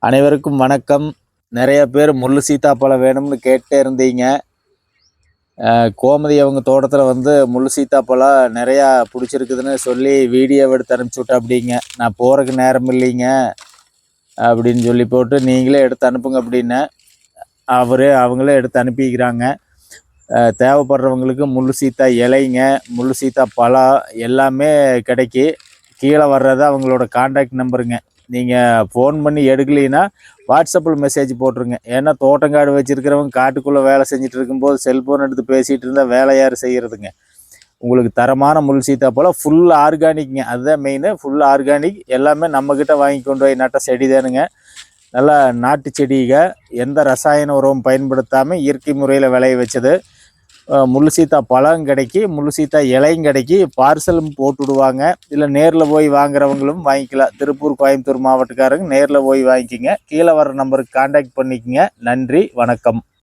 அனைவருக்கும் வணக்கம். நிறைய பேர் முள்ளு சீத்தாப்பழம் வேணும்னு கேட்டே இருந்தீங்க. கோமதி அவங்க தோட்டத்தில் வந்து முள்ளு சீத்தாப்பழம் நிறையா பிடிச்சிருக்குதுன்னு சொல்லி வீடியோ எடுத்து அனுப்பிச்சி விட்டாப்படிங்க. நான் போகிறக்கு நேரம் இல்லைங்க அப்படின்னு சொல்லி போட்டு நீங்களே எடுத்து அனுப்புங்க அப்படின்னேன். அவங்களே எடுத்து அனுப்பிக்கிறாங்க. தேவைப்படுறவங்களுக்கு முள்ளு சீத்தா இலைங்க, முள்ளு சீத்தா பழம் எல்லாமே கிடைக்கி. கீழே வர்றது அவங்களோட கான்டாக்ட் நம்பருங்க. நீங்கள் ஃபோன் பண்ணி எடுக்கலைன்னா வாட்ஸ்அப்பில் மெசேஜ் போட்டுருங்க. ஏன்னா தோட்டங்காடு வச்சுருக்கிறவங்க காட்டுக்குள்ளே வேலை செஞ்சுட்டு இருக்கும்போது செல்ஃபோன் எடுத்து பேசிகிட்டு இருந்தால் வேலை யார் செய்கிறதுங்க. உங்களுக்கு தரமான முள் சீத்தாப்பழம் ஃபுல் ஆர்கானிக்ங்க. அதுதான் மெயின். ஃபுல் ஆர்கானிக் எல்லாமே நம்மக்கிட்ட வாங்கி கொண்டு போய் நட்ட செடி தானுங்க. நல்லா நாட்டு செடிக, எந்த ரசாயன உரமும் பயன்படுத்தாமல் இயற்கை முறையில் விளைய வச்சது. முள்ளு சீத்தா பழம் கிடைக்கி, முள்ளு சீத்தா இலையும் கிடைக்கி. பார்சலும் போட்டு விடுவாங்க. இல்லை நேரில் போய் வாங்குறவங்களும் வாங்கிக்கலாம். திருப்பூர், கோயம்புத்தூர் மாவட்டக்காரங்க நேரில் போய் வாங்கிக்கிங்க. கீழே வர நம்பருக்கு கான்டாக்ட் பண்ணிக்கங்க. நன்றி, வணக்கம்.